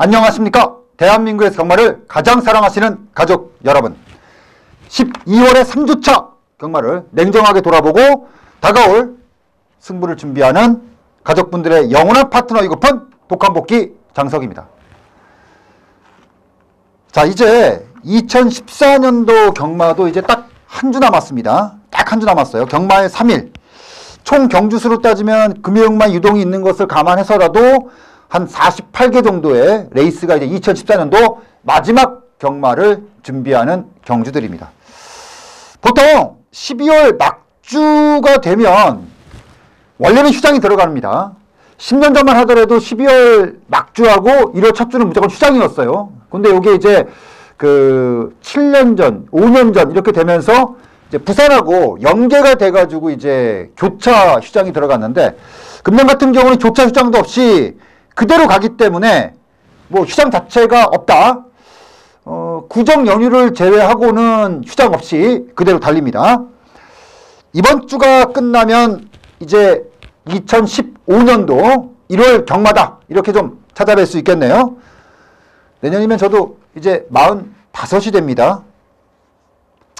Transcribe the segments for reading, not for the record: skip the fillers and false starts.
안녕하십니까? 대한민국의 경마를 가장 사랑하시는 가족 여러분, 12월의 3주차 경마를 냉정하게 돌아보고 다가올 승부를 준비하는 가족분들의 영원한 파트너 위급한 독한복귀 장석입니다. 자, 이제 2014년도 경마도 이제 딱 한 주 남았습니다. 딱 한 주 남았어요. 경마의 3일. 총 경주수로 따지면 금요일만 유동이 있는 것을 감안해서라도 한 48개 정도의 레이스가 이제 2014년도 마지막 경마를 준비하는 경주들입니다. 보통 12월 막주가 되면 원래는 휴장이 들어갑니다. 10년 전만 하더라도 12월 막주하고 1월 첫 주는 무조건 휴장이었어요. 근데 이게 이제 그 7년 전, 5년 전 이렇게 되면서 이제 부산하고 연계가 돼가지고 이제 교차 휴장이 들어갔는데, 금년 같은 경우는 교차 휴장도 없이 그대로 가기 때문에 뭐 휴장 자체가 없다. 구정 연휴를 제외하고는 휴장 없이 그대로 달립니다. 이번 주가 끝나면 이제 2015년도 1월 경마다 이렇게 좀 찾아뵐 수 있겠네요. 내년이면 저도 이제 45이 됩니다.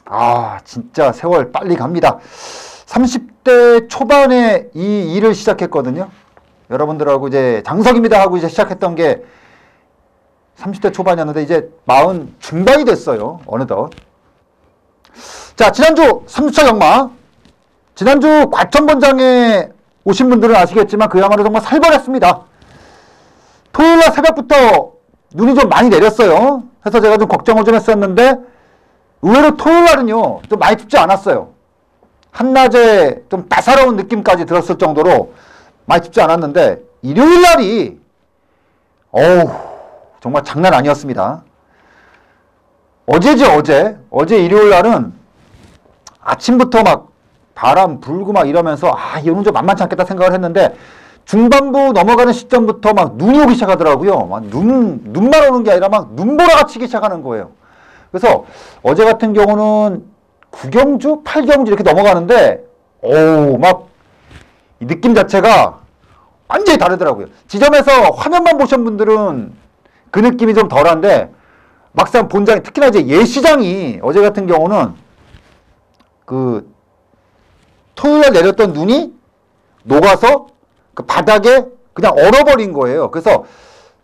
아, 진짜 세월 빨리 갑니다. 30대 초반에 이 일을 시작했거든요. 여러분들하고 이제 장석입니다 하고 이제 시작했던 게 30대 초반이었는데 이제 40 중반이 됐어요. 어느덧. 자, 지난주 3주차 경마. 지난주 과천본장에 오신 분들은 아시겠지만 그야말로 정말 살벌했습니다. 토요일날 새벽부터 눈이 좀 많이 내렸어요. 그래서 제가 좀 걱정을 좀 했었는데 의외로 토요일날은요 좀 많이 춥지 않았어요. 한낮에 좀 따사로운 느낌까지 들었을 정도로 많이 춥지 않았는데, 일요일날이 어우 정말 장난 아니었습니다. 어제죠. 어제 일요일날은 아침부터 막 바람 불고 막 이러면서 이 오늘 좀 만만치 않겠다 생각을 했는데, 중반부 넘어가는 시점부터 막 눈이 오기 시작하더라고요. 막 눈만 오는 게 아니라 막 눈보라가 치기 시작하는 거예요. 그래서 어제 같은 경우는 9경주, 8경주 이렇게 넘어가는데 막 이 느낌 자체가 완전히 다르더라고요. 지점에서 화면만 보신 분들은 그 느낌이 좀 덜한데, 막상 본장이, 특히나 이제 예시장이 어제 같은 경우는 그 토요일에 내렸던 눈이 녹아서 그 바닥에 그냥 얼어버린 거예요. 그래서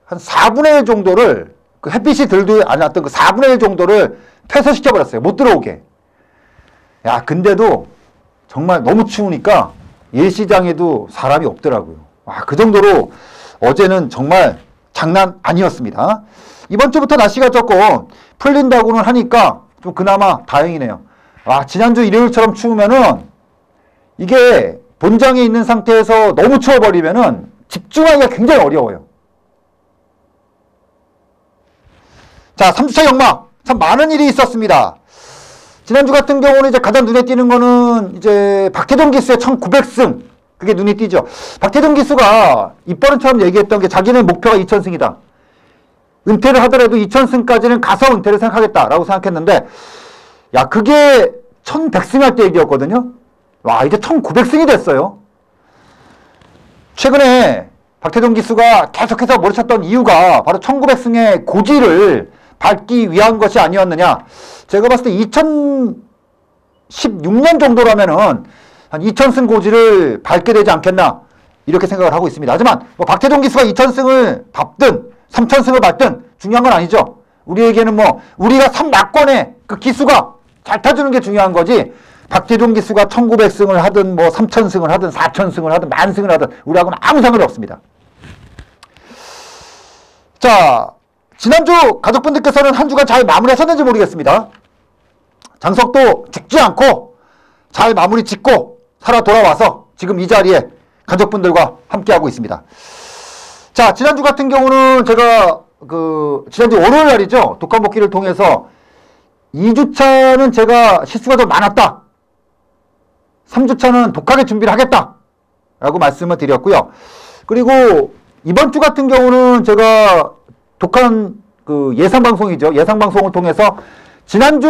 한 4분의 1 정도를, 그 햇빛이 들도 않았던 그 4분의 1 정도를 퇴소시켜버렸어요. 못 들어오게. 야, 근데도 정말 너무 추우니까 예시장에도 사람이 없더라고요. 그 정도로 어제는 정말 장난 아니었습니다. 이번 주부터 날씨가 조금 풀린다고는 하니까 좀 그나마 다행이네요. 지난주 일요일처럼 추우면은 이게 본장에 있는 상태에서 너무 추워버리면은 집중하기가 굉장히 어려워요. 자, 3주차 경마 참 많은 일이 있었습니다. 지난주 같은 경우는 이제 가장 눈에 띄는 거는 이제 박태동 기수의 1900승, 그게 눈에 띄죠. 박태동 기수가 입버릇처럼 얘기했던 게 자기는 목표가 2000승이다. 은퇴를 하더라도 2000승까지는 가서 은퇴를 생각하겠다라고 생각했는데, 야, 그게 1100승 할 때 얘기였거든요. 이제 1900승이 됐어요. 최근에 박태동 기수가 계속해서 몰아쳤던 이유가 바로 1900승의 고지를 밟기 위한 것이 아니었느냐. 제가 봤을 때 2016년 정도라면은 한 2000승 고지를 밟게 되지 않겠나, 이렇게 생각을 하고 있습니다. 하지만 뭐 박태동 기수가 2000승을 밟든 3000승을 밟든 중요한 건 아니죠. 우리에게는 뭐 우리가 3낙권의 그 기수가 잘 타주는 게 중요한 거지, 박태동 기수가 1900승을 하든 뭐 3000승을 하든 4000승을 하든 10,000승을 하든 우리하고는 아무 상관이 없습니다. 자, 지난주 가족분들께서는 한 주간 잘 마무리하셨는지 모르겠습니다. 장석도 죽지 않고 잘 마무리 짓고 살아 돌아와서 지금 이 자리에 가족분들과 함께하고 있습니다. 자, 지난주 같은 경우는 제가 지난주 월요일 날이죠. 독한복귀를 통해서 2주차는 제가 실수가 좀 많았다, 3주차는 독하게 준비를 하겠다 라고 말씀을 드렸고요. 그리고 이번 주 같은 경우는 제가 독한 그 예상방송이죠. 예상방송을 통해서 지난주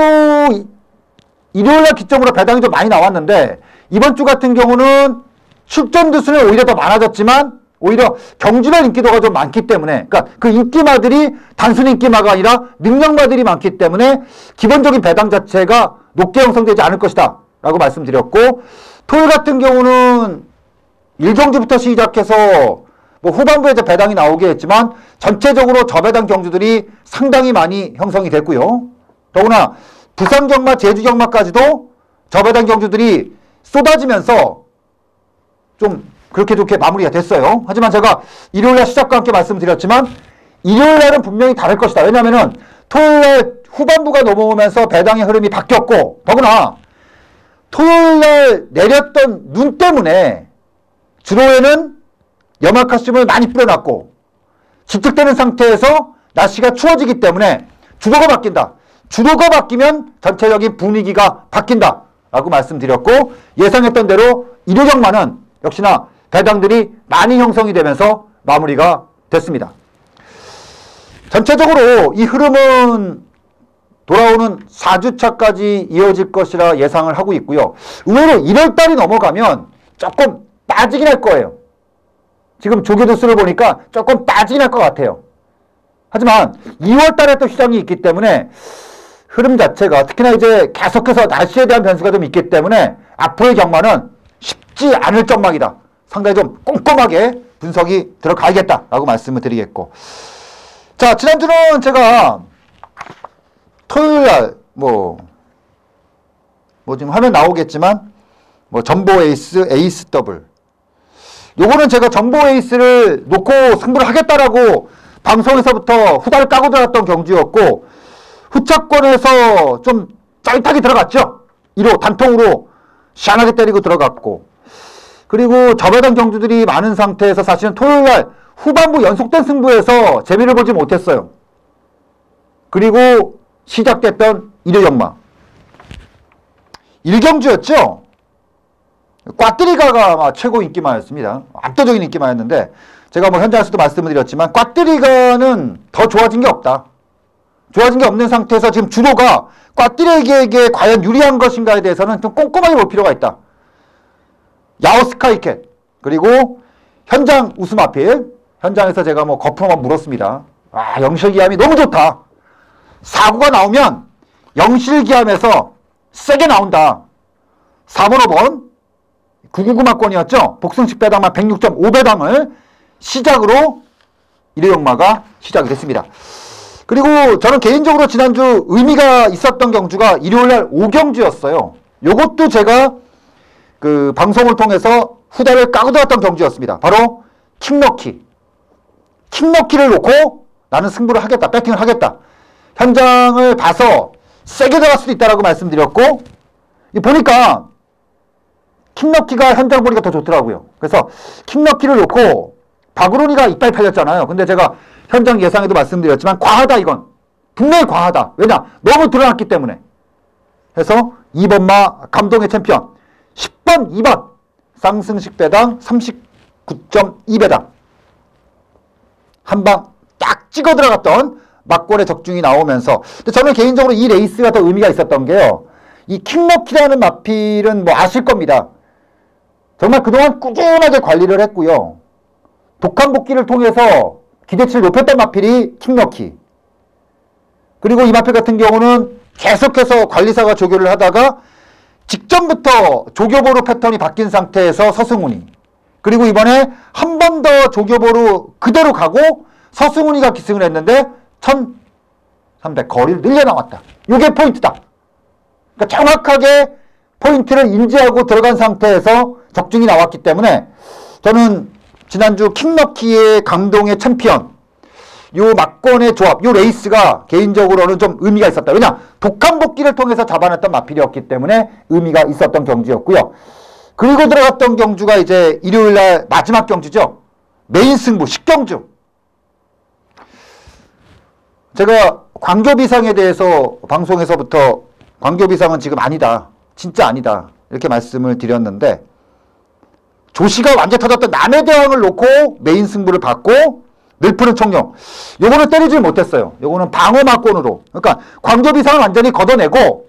일요일날 기점으로 배당이 좀 많이 나왔는데, 이번 주 같은 경우는 출전 두수는 오히려 더 많아졌지만 오히려 경주별 인기도가 좀 많기 때문에, 그러니까 그 인기마들이 단순 인기마가 아니라 능력마들이 많기 때문에 기본적인 배당 자체가 높게 형성되지 않을 것이다 라고 말씀드렸고, 토요일 같은 경우는 1경주부터 시작해서 뭐 후반부에 이제 배당이 나오긴 했지만 전체적으로 저배당 경주들이 상당히 많이 형성이 됐고요. 더구나 부산 경마, 제주 경마까지도 저배당 경주들이 쏟아지면서 좀 그렇게 좋게 마무리가 됐어요. 하지만 제가 일요일날 시작과 함께 말씀드렸지만 일요일날은 분명히 다를 것이다. 왜냐하면 토요일날 후반부가 넘어오면서 배당의 흐름이 바뀌었고, 더구나 토요일날 내렸던 눈 때문에 주로에는 염화칼슘을 많이 뿌려놨고 집중되는 상태에서 날씨가 추워지기 때문에 주로가 바뀐다. 주로가 바뀌면 전체적인 분위기가 바뀐다 라고 말씀드렸고, 예상했던 대로 일요경마는 역시나 배당들이 많이 형성이 되면서 마무리가 됐습니다. 전체적으로 이 흐름은 돌아오는 4주차까지 이어질 것이라 예상을 하고 있고요. 의외로 1월달이 넘어가면 조금 빠지긴 할 거예요. 지금 조교도수를 보니까 조금 빠지긴 할 것 같아요. 하지만 2월달에 또 시장이 있기 때문에 흐름 자체가, 특히나 이제 계속해서 날씨에 대한 변수가 좀 있기 때문에 앞으로의 경마는 쉽지 않을 전망이다. 상당히 좀 꼼꼼하게 분석이 들어가야겠다라고 말씀을 드리겠고, 자, 지난주는 제가 토요일날 뭐 지금 화면 나오겠지만 뭐 전보 에이스, 에이스 더블, 요거는 제가 전보 에이스를 놓고 승부를 하겠다라고 방송에서부터 후다를 까고 들어갔던 경주였고, 후차권에서 좀 짜릿하게 들어갔죠. 1호 단통으로 시원하게 때리고 들어갔고, 그리고 저배당 경주들이 많은 상태에서 사실은 토요일날 후반부 연속된 승부에서 재미를 보지 못했어요. 그리고 시작됐던 일요경마 1경주였죠. 꽈뜨리가가 아마 최고 인기마였습니다. 압도적인 인기마였는데, 제가 뭐 현장에서도 말씀을 드렸지만 꽈뜨리가는 더 좋아진 게 없다. 좋아진 게 없는 상태에서 지금 주로가 꽈뜨리에게 과연 유리한 것인가에 대해서는 좀 꼼꼼하게 볼 필요가 있다. 야오스카이캣, 그리고 현장 웃음 아필, 현장에서 제가 뭐 거품만 물었습니다. 아, 영실기함이 너무 좋다. 사고가 나오면 영실기함에서 세게 나온다. 4번, 5번 999마권이었죠. 복승식 배당만 106.5배당을 시작으로 일요경마가 시작이 됐습니다. 그리고 저는 개인적으로 지난주 의미가 있었던 경주가 일요일날 5경주였어요. 요것도 제가 그 방송을 통해서 후다를 까고 들었던 경주였습니다. 바로 킹럭키. 킹럭키를 놓고 나는 승부를 하겠다, 배팅을 하겠다. 현장을 봐서 세게 들어갈 수도 있다라고 말씀드렸고, 보니까 킹럭키가 현장 보니까 더 좋더라고요. 그래서 킹럭키를 놓고 박으로니가 이빨 팔렸잖아요. 근데 제가 현장 예상에도 말씀드렸지만 과하다, 이건. 분명히 과하다. 왜냐? 너무 드러났기 때문에. 해서 2번마 감동의 챔피언 10번 2번 쌍승식 배당 39.2배당 한방 딱 찍어 들어갔던 막골의 적중이 나오면서, 근데 저는 개인적으로 이 레이스가 더 의미가 있었던 게요, 이 킹럭키라는 마필은 뭐 아실 겁니다. 정말 그동안 꾸준하게 관리를 했고요. 독한 복귀를 통해서 기대치를 높였던 마필이 킹럭키. 그리고 이 마필 같은 경우는 계속해서 관리사가 조교를 하다가 직전부터 조교보루 패턴이 바뀐 상태에서 서승훈이, 그리고 이번에 한 번 더 조교보루 그대로 가고 서승훈이가 기승을 했는데 1300 거리를 늘려 나왔다. 이게 포인트다. 그러니까 정확하게 포인트를 인지하고 들어간 상태에서 적중이 나왔기 때문에 저는 지난주 킹럭키의 감동의 챔피언, 요 막권의 조합, 요 레이스가 개인적으로는 좀 의미가 있었다. 왜냐? 독한 복귀를 통해서 잡아냈던 마필이었기 때문에 의미가 있었던 경주였고요. 그리고 들어갔던 경주가 이제 일요일날 마지막 경주죠. 메인 승부 10경주. 제가 광교비상에 대해서 방송에서부터 광교비상은 지금 아니다, 진짜 아니다, 이렇게 말씀을 드렸는데, 조시가 완전 터졌던 남해대왕을 놓고 메인 승부를 받고 늘푸른 총령, 요거는 때리질 못했어요. 요거는 방어막권으로. 그러니까 광교비상을 완전히 걷어내고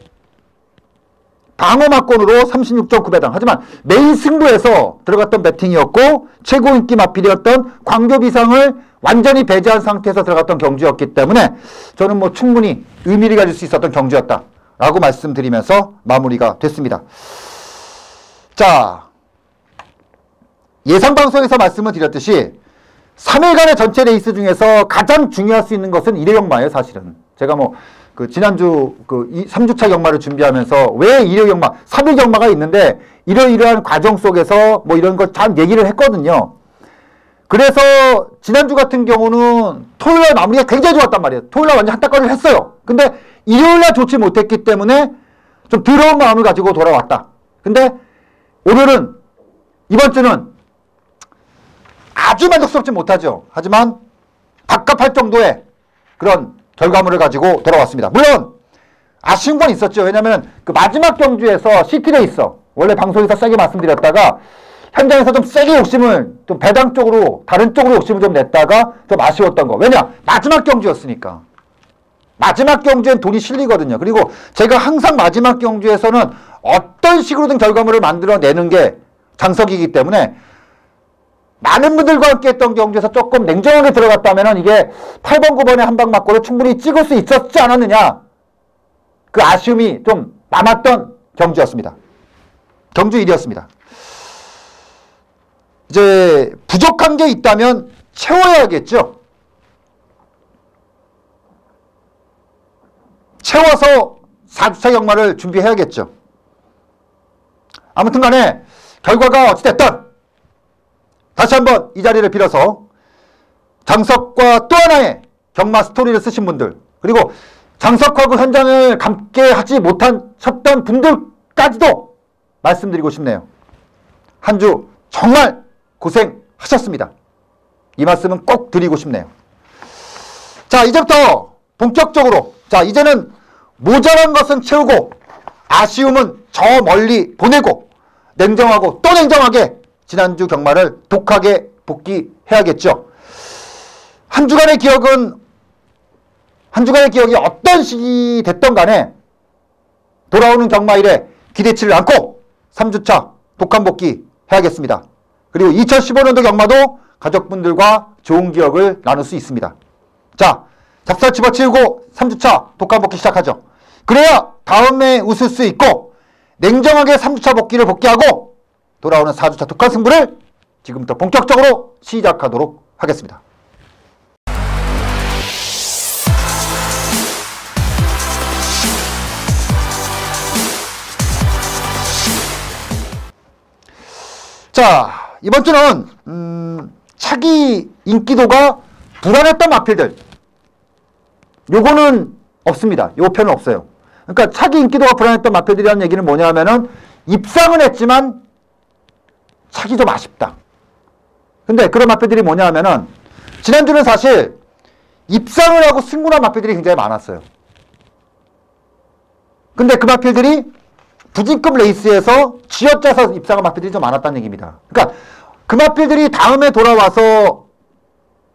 방어막권으로 36.9배당. 하지만 메인 승부에서 들어갔던 배팅이었고 최고 인기 마필이었던 광교비상을 완전히 배제한 상태에서 들어갔던 경주였기 때문에 저는 뭐 충분히 의미를 가질 수 있었던 경주였다라고 말씀드리면서 마무리가 됐습니다. 자, 예상방송에서 말씀을 드렸듯이 3일간의 전체 레이스 중에서 가장 중요할 수 있는 것은 1회 경마예요, 사실은. 제가 뭐 지난주 3주차 경마를 준비하면서 왜 1회 경마, 3일 경마가 있는데 이러이러한 과정 속에서 뭐 이런 걸 참 얘기를 했거든요. 그래서 지난주 같은 경우는 토요일날 마무리가 굉장히 좋았단 말이에요. 토요일날 완전 한타거리를 했어요. 근데 일요일날 좋지 못했기 때문에 좀 더러운 마음을 가지고 돌아왔다. 근데 오늘은, 이번 주는 아주 만족스럽지 못하죠. 하지만 갑갑할 정도의 그런 결과물을 가지고 돌아왔습니다. 물론 아쉬운 건 있었죠. 왜냐하면 그 마지막 경주에서 시티레이서, 원래 방송에서 세게 말씀드렸다가 현장에서 좀 세게 욕심을, 좀 배당 쪽으로, 다른 쪽으로 욕심을 좀 냈다가 좀 아쉬웠던 거. 왜냐? 마지막 경주였으니까. 마지막 경주엔 돈이 실리거든요. 그리고 제가 항상 마지막 경주에서는 어떤 식으로든 결과물을 만들어내는 게 장석이기 때문에 많은 분들과 함께 했던 경주에서 조금 냉정하게 들어갔다면 이게 8번, 9번에 한 방 맞고도 충분히 찍을 수 있었지 않았느냐. 그 아쉬움이 좀 남았던 경주였습니다. 경주 1위였습니다. 이제 부족한 게 있다면 채워야겠죠. 채워서 4주차 경마를 준비해야겠죠. 아무튼 간에 결과가 어찌됐든 다시 한번 이 자리를 빌어서 장석과 또 하나의 경마 스토리를 쓰신 분들, 그리고 장석하고 현장을 함께 하지 못하셨던 분들까지도 말씀드리고 싶네요. 한 주 정말 고생하셨습니다. 이 말씀은 꼭 드리고 싶네요. 자, 이제부터 본격적으로, 자, 이제는 모자란 것은 채우고 아쉬움은 저 멀리 보내고 냉정하고 또 냉정하게 지난주 경마를 독하게 복귀해야겠죠. 한 주간의 기억이 어떤 식이 됐던 간에 돌아오는 경마일에 기대치를 안고 3주차 독한 복귀 해야겠습니다. 그리고 2015년도 경마도 가족분들과 좋은 기억을 나눌 수 있습니다. 자, 잡살 집어치우고 3주차 독한 복귀 시작하죠. 그래야 다음에 웃을 수 있고 냉정하게 3주차 복귀를 복귀하고 돌아오는 4주차 독한 승부를 지금부터 본격적으로 시작하도록 하겠습니다. 자, 이번 주는 차기 인기도가 불안했던 마필들, 요거는 없습니다. 요 편은 없어요. 그러니까 차기 인기도가 불안했던 마필들이라는 얘기는 뭐냐 하면은 입상은 했지만 차기 좀 아쉽다. 근데 그런 마필들이 뭐냐 하면은 지난주는 사실 입상을 하고 승군한 마필들이 굉장히 많았어요. 근데 그 마필들이 부진급 레이스에서 쥐어짜서 입상한 마필들이 좀 많았다는 얘기입니다. 그러니까 그 마필들이 다음에 돌아와서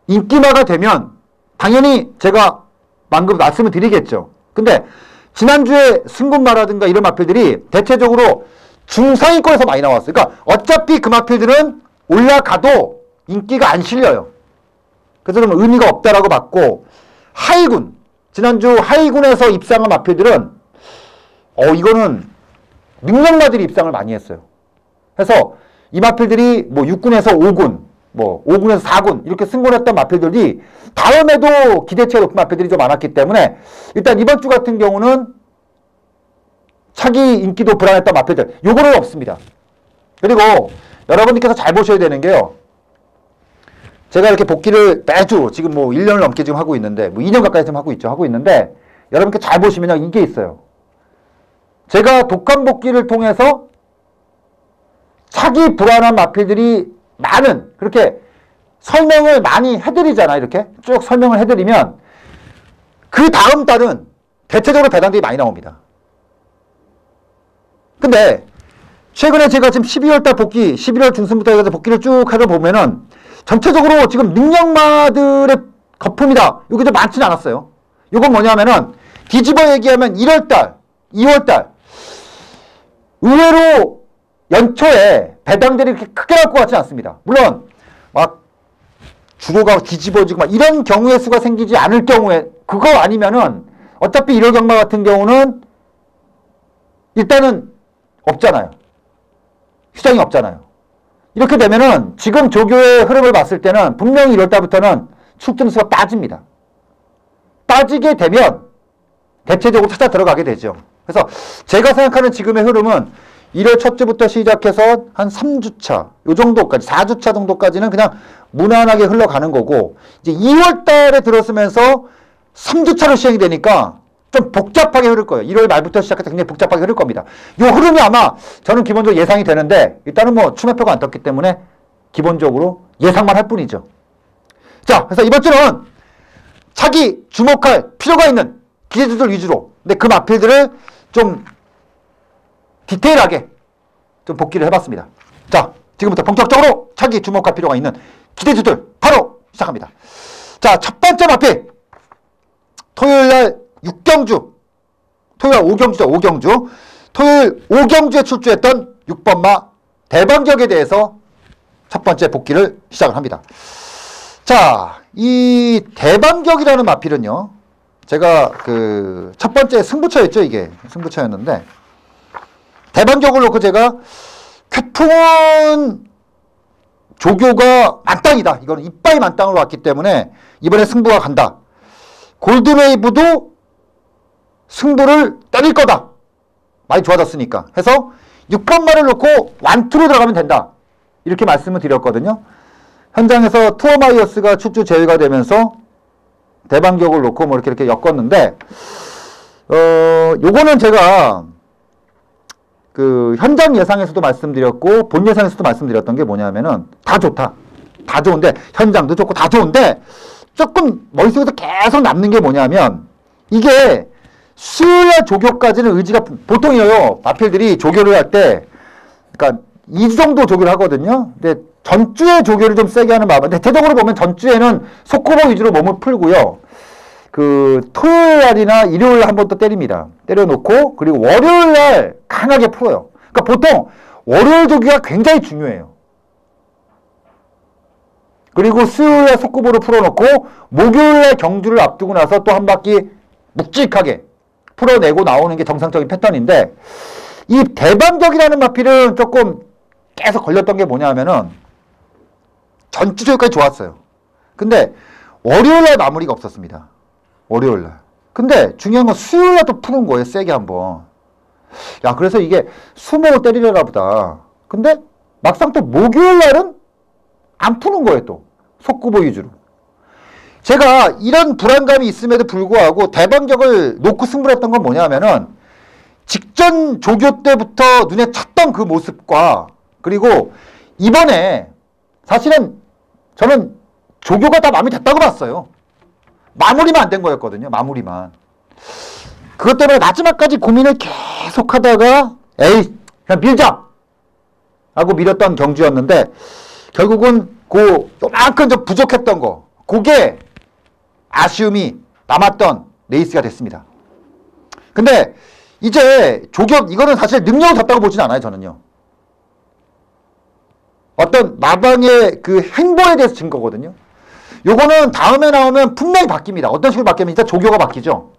인기마가 되면 당연히 제가 방금 말씀을 드리겠죠. 근데 지난주에 승군마라든가 이런 마필들이 대체적으로 중상위권에서 많이 나왔어요. 그러니까 어차피 그 마필들은 올라가도 인기가 안 실려요. 그래서 좀 의미가 없다라고 봤고, 하위군, 지난주 하위군에서 입상한 마필들은 이거는 능력마들이 입상을 많이 했어요. 그래서 이 마필들이 뭐 6군에서 5군, 뭐 5군에서 4군 이렇게 승군했던 마필들이 다음에도 기대치가 높은 마필들이 좀 많았기 때문에 일단 이번 주 같은 경우는 차기 인기도 불안했던 마필들, 요거는 없습니다. 그리고 여러분들께서 잘 보셔야 되는 게요. 제가 이렇게 복귀를 매주 지금 뭐 1년을 넘게 지금 하고 있는데, 뭐 2년 가까이 지금 하고 있는데, 여러분께 잘 보시면 이게 있어요. 제가 독한 복귀를 통해서 차기 불안한 마필들이 많은, 그렇게 설명을 많이 해드리잖아요. 이렇게 쭉 설명을 해드리면 그 다음 달은 대체적으로 배당들이 많이 나옵니다. 근데 최근에 제가 지금 12월 달 복귀, 11월 중순부터 해서 복귀를 쭉 하다 보면은 전체적으로 지금 능력마들의 거품이다. 이게 좀 많지는 않았어요. 이건 뭐냐면은 뒤집어 얘기하면 1월 달, 2월 달 의외로 연초에 배당들이 그렇게 크게 날 것 같지는 않습니다. 물론 막 주고가 뒤집어지고 막 이런 경우의 수가 생기지 않을 경우에, 그거 아니면은 어차피 1월 경마 같은 경우는 일단은 없잖아요. 시장이 없잖아요. 이렇게 되면은 지금 조교의 흐름을 봤을 때는 분명히 1월달부터는 출전수가 빠집니다. 빠지게 되면 대체적으로 찾아 들어가게 되죠. 그래서 제가 생각하는 지금의 흐름은 1월 첫 주부터 시작해서 한 3주차, 요 정도까지, 4주차 정도까지는 그냥 무난하게 흘러가는 거고, 이제 2월 달에 들어서면서 3주차로 시행이 되니까 좀 복잡하게 흐를 거예요. 1월 말부터 시작해서 굉장히 복잡하게 흐를 겁니다. 요 흐름이 아마 저는 기본적으로 예상이 되는데, 일단은 뭐 추매표가 안 떴기 때문에 기본적으로 예상만 할 뿐이죠. 자, 그래서 이번 주는 차기 주목할 필요가 있는 기재주들 위주로, 근데 그 마필들을 좀 디테일하게 좀 복기를 해봤습니다. 자, 지금부터 본격적으로 차기 주목할 필요가 있는 기대주들 바로 시작합니다. 자, 첫 번째 마필, 토요일날 6경주, 토요일 5경주죠. 5경주. 토요일 5경주에 출주했던 6번마 대방격에 대해서 첫 번째 복기를 시작을 합니다. 자, 이 대방격이라는 마필은요, 제가 그 첫 번째 승부처였죠. 이게 승부처였는데, 대방격을 놓고 제가 쾌풍은 조교가 만땅이다. 이거는 이빠이 만땅으로 왔기 때문에 이번에 승부가 간다. 골드웨이브도 승부를 때릴 거다. 많이 좋아졌으니까. 해서 6번마를 놓고 완투로 들어가면 된다. 이렇게 말씀을 드렸거든요. 현장에서 투어마이어스가 출주 제외가 되면서 대방격을 놓고 뭐 이렇게 엮었는데, 요거는 제가 그 현장 예상에서도 말씀드렸고 본 예상에서도 말씀드렸던 게 뭐냐면은 다 좋다. 다 좋은데, 현장도 좋고 다 좋은데 조금 머릿속에서 계속 남는 게 뭐냐면, 이게 수요일 조교까지는 의지가 보통이에요. 마필들이 조교를 할 때, 그러니까 2주 정도 조교를 하거든요. 근데 전주에 조교를 좀 세게 하는 마음인데, 대체적으로 보면 전주에는 속고보 위주로 몸을 풀고요. 그 토요일 날이나 일요일 날 한 번 또 때립니다. 때려놓고, 그리고 월요일 날 강하게 풀어요. 그러니까 보통 월요일 조교가 굉장히 중요해요. 그리고 수요일 날 속고보를 풀어놓고 목요일 날 경주를 앞두고 나서 또 한 바퀴 묵직하게 풀어내고 나오는 게 정상적인 패턴인데, 이 대방격이라는 마필은 조금 계속 걸렸던 게 뭐냐면은 전주 조교까지 좋았어요. 근데 월요일 날 마무리가 없었습니다. 월요일 날. 근데 중요한 건 수요일 날 또 푸는 거예요. 세게 한번. 야, 그래서 이게 수목을 때리려나 보다. 근데 막상 또 목요일 날은 안 푸는 거예요. 또 속구보 위주로. 제가 이런 불안감이 있음에도 불구하고 대방격을 놓고 승부를 했던 건 뭐냐면은, 직전 조교 때부터 눈에 쳤던 그 모습과, 그리고 이번에 사실은 저는 조교가 다 마무리 됐다고 봤어요. 마무리만 안 된 거였거든요. 마무리만. 그것 때문에 마지막까지 고민을 계속 하다가 에이 그냥 밀자 하고 밀었던 경주였는데, 결국은 그 요만큼 좀 부족했던 거, 그게 아쉬움이 남았던 레이스가 됐습니다. 근데 이제 조교, 이거는 사실 능력을 졌다고 보진 않아요. 저는요. 어떤 마방의 그 행보에 대해서 진 거거든요. 요거는 다음에 나오면 분명히 바뀝니다. 어떤 식으로 바뀌면 진짜 조교가 바뀌죠.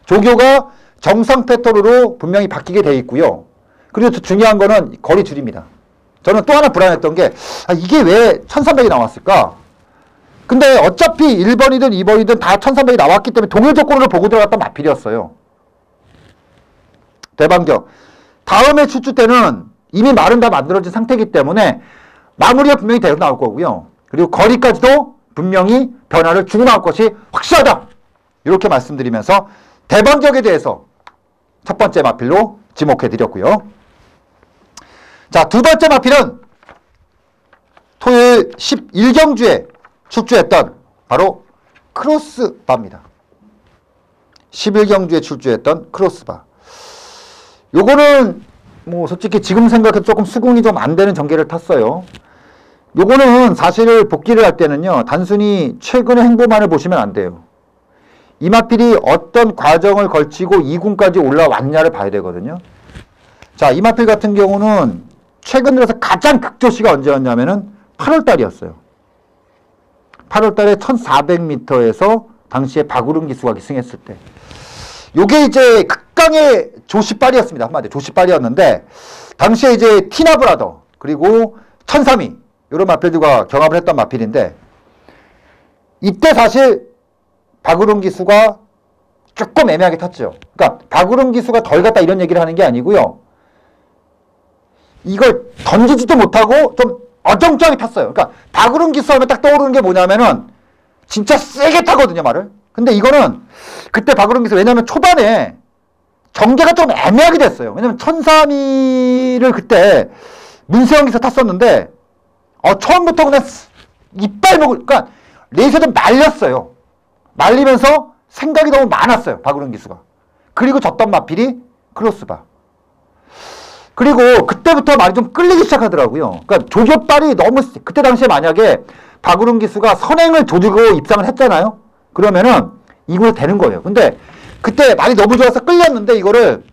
조교가 정상 패턴으로 분명히 바뀌게 돼 있고요. 그리고 또 중요한 거는 거리 줄입니다. 저는 또 하나 불안했던 게, 이게 왜 1300이 나왔을까? 근데 어차피 1번이든 2번이든 다 1300이 나왔기 때문에 동일 조건을 보고 들어갔던 마필이었어요. 대방격. 다음에 출주 때는 이미 말은 다 만들어진 상태이기 때문에 마무리가 분명히 되어 나올 거고요. 그리고 거리까지도 분명히 변화를 주고 나올 것이 확실하다. 이렇게 말씀드리면서 대방격에 대해서 첫 번째 마필로 지목해 드렸고요. 자, 두 번째 마필은 토요일 11경주에 출주했던 바로 크로스바입니다. 11경주에 출주했던 크로스바. 요거는 뭐 솔직히 지금 생각해도 조금 수긍이 좀 안 되는 전개를 탔어요. 요거는 사실 복귀를 할 때는요, 단순히 최근의 행보만을 보시면 안 돼요. 이 마필이 어떤 과정을 걸치고 2군까지 올라왔냐를 봐야 되거든요. 자, 이 마필 같은 경우는 최근 들어서 가장 극조시가 언제였냐면은 8월 달이었어요. 8월 달에 1400m에서 당시에 박우름 기수가 기승했을 때. 요게 이제 극강의 조시빨이었습니다. 한마디로 조시빨이었는데, 당시에 이제 티나브라더, 그리고 1003이, 이런 마필들과 경합을 했던 마필인데, 이때 사실 박우름 기수가 조금 애매하게 탔죠. 그러니까 박우름 기수가 덜 갔다 이런 얘기를 하는 게 아니고요. 이걸 던지지도 못하고 좀 어정쩡하게 탔어요. 그러니까 박우름 기수 하면 딱 떠오르는 게 뭐냐면은 진짜 세게 타거든요, 말을. 근데 이거는 그때 박우름 기수, 왜냐면 초반에 전개가 좀 애매하게 됐어요. 왜냐면 1003이를 그때 문세영 기수 탔었는데 처음부터 그냥 이빨 먹을, 그러니까 레이스에 좀 말렸어요. 말리면서 생각이 너무 많았어요, 박우름 기수가. 그리고 졌던 마필이 크로스바. 그리고 그때부터 말이 좀 끌리기 시작하더라고요. 그러니까 조교빨이 너무, 그때 당시에 만약에 박우름 기수가 선행을 조지고 입상을 했잖아요. 그러면은 이거 되는 거예요. 근데 그때 말이 너무 좋아서 끌렸는데, 이거를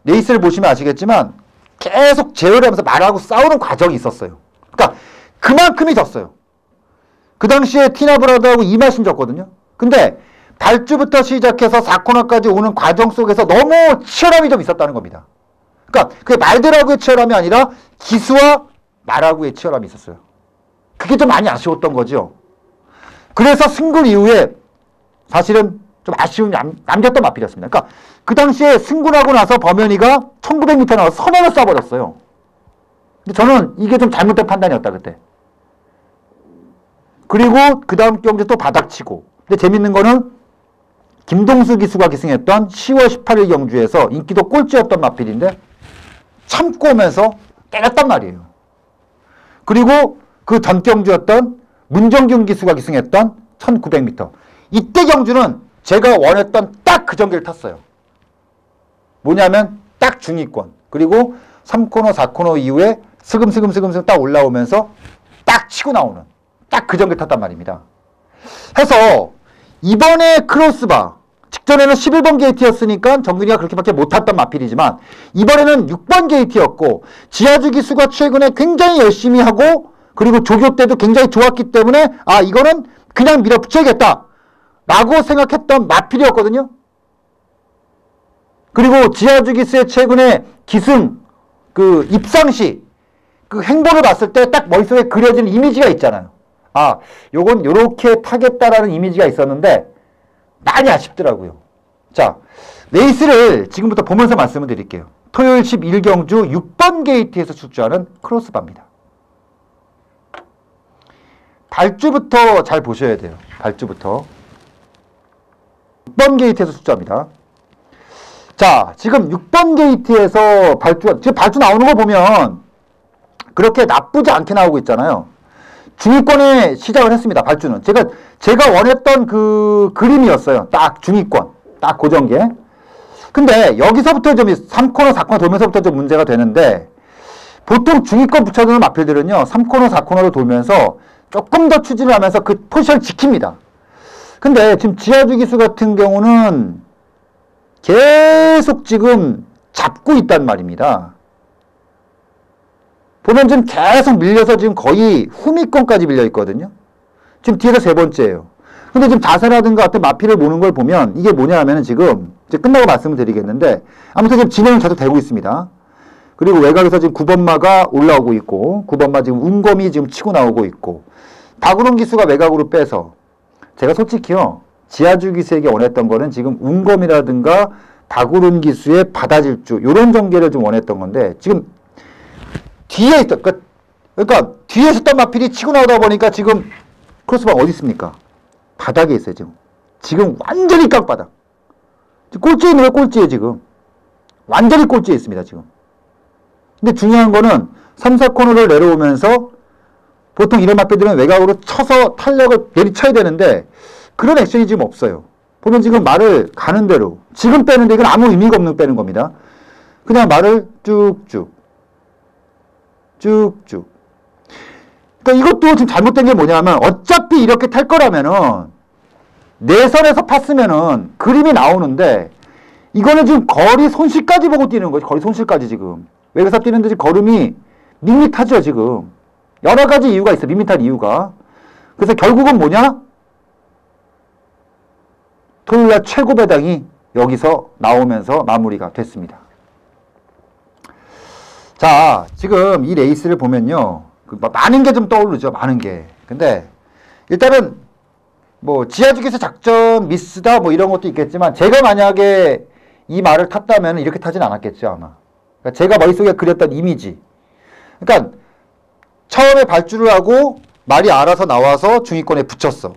레이스를 보시면 아시겠지만 계속 제어를 하면서 말하고 싸우는 과정이 있었어요. 그러니까 그만큼이 졌어요. 그 당시에 티나브라더하고 이마신 졌거든요. 근데 발주부터 시작해서 4코너까지 오는 과정 속에서 너무 치열함이 좀 있었다는 겁니다. 그러니까 그게 말들하고의 치열함이 아니라 기수와 말하고의 치열함이 있었어요. 그게 좀 많이 아쉬웠던 거죠. 그래서 승군 이후에 사실은 좀 아쉬움이 남겼던 마필이었습니다. 그러니까 그 당시에 승군하고 나서 범현이가 1900m 나와서 선행을 쏴버렸어요. 근데 저는 이게 좀 잘못된 판단이었다, 그때. 그리고 그 다음 경기 또 바닥치고. 근데 재밌는 거는 김동수 기수가 기승했던 10월 18일 경주에서 인기도 꼴찌였던 마필인데 참고 오면서 때렸단 말이에요. 그리고 그 전 경주였던 문정균 기수가 기승했던 1900m. 이때 경주는 제가 원했던 딱 그 전개를 탔어요. 뭐냐면 딱 중위권. 그리고 3코너, 4코너 이후에 스금스금 딱 올라오면서 딱 치고 나오는 딱 그 전개 탔단 말입니다. 해서 이번에 크로스바, 직전에는 11번 게이트였으니까 정균이가 그렇게밖에 못 탔던 마필이지만 이번에는 6번 게이트였고 지하주 기수가 최근에 굉장히 열심히 하고 그리고 조교 때도 굉장히 좋았기 때문에 이거는 그냥 밀어붙여야겠다 라고 생각했던 마필이었거든요. 그리고 지하주 기수의 최근에 기승 그 입상시 그 행보를 봤을 때 딱 머릿속에 그려지는 이미지가 있잖아요. 요건 요렇게 타겠다라는 이미지가 있었는데 많이 아쉽더라고요. 자, 레이스를 지금부터 보면서 말씀을 드릴게요. 토요일 11경주 6번 게이트에서 출주하는 크로스바입니다. 발주부터 잘 보셔야 돼요. 발주부터. 6번 게이트에서 출주합니다. 자, 지금 6번 게이트에서 지금 발주 나오는 거 보면 그렇게 나쁘지 않게 나오고 있잖아요. 중위권에 시작을 했습니다. 발주는. 제가 원했던 그 그림이었어요. 딱 중위권. 딱 고정계. 근데 여기서부터 좀 3코너, 4코너 돌면서부터 좀 문제가 되는데 보통 중위권 붙여두는 마필들은요. 3코너, 4코너를 돌면서 조금 더 추진을 하면서 그 포지션을 지킵니다. 근데 지금 지하주 기수 같은 경우는 계속 지금 잡고 있단 말입니다. 보면 지금 계속 밀려서 지금 거의 후미권까지 밀려 있거든요. 지금 뒤에서 세 번째예요. 근데 지금 자세라든가 어떤 마필을 모는 걸 보면 이게 뭐냐 하면은 지금 이제 끝나고 말씀을 드리겠는데 아무튼 지금 진행은 계속 되고 있습니다. 그리고 외곽에서 지금 9번마가 올라오고 있고 9번마 지금 운검이 지금 치고 나오고 있고 박우름 기수가 외곽으로 빼서 제가 솔직히요 지하주 기수에게 원했던 거는 지금 운검이라든가 박우름 기수의 바다질주 이런 전개를 좀 원했던 건데 지금 뒤에 있던, 그러니까 뒤에 있었던 마필이 치고 나오다 보니까 지금 크로스바가 어디 있습니까? 바닥에 있어요, 지금. 지금 완전히 깡바닥. 꼴찌에 있는 거예요, 꼴찌에 지금. 완전히 꼴찌에 있습니다, 지금. 근데 중요한 거는 3, 4코너를 내려오면서 보통 이런 마필들은 외곽으로 쳐서 탄력을 내리쳐야 되는데 그런 액션이 지금 없어요. 보면 지금 말을 가는 대로 지금 빼는데 이건 아무 의미가 없는 빼는 겁니다. 그냥 말을 쭉쭉. 그러니까 이것도 지금 잘못된 게 뭐냐면 어차피 이렇게 탈 거라면은 내선에서 팠으면은 그림이 나오는데 이거는 지금 거리 손실까지 보고 뛰는 거지. 거리 손실까지 지금. 외곽에서 뛰는데 지금 걸음이 밋밋하죠, 지금. 여러 가지 이유가 있어, 밋밋한 이유가. 그래서 결국은 뭐냐? 토요일날 최고 배당이 여기서 나오면서 마무리가 됐습니다. 자, 지금 이 레이스를 보면요. 많은 게 좀 떠오르죠, 많은 게. 근데 일단은 뭐 지하주기수 작전 미스다 뭐 이런 것도 있겠지만 제가 만약에 이 말을 탔다면 이렇게 타진 않았겠죠, 아마. 그러니까 제가 머릿속에 그렸던 이미지. 그러니까 처음에 발주를 하고 말이 알아서 나와서 중위권에 붙였어.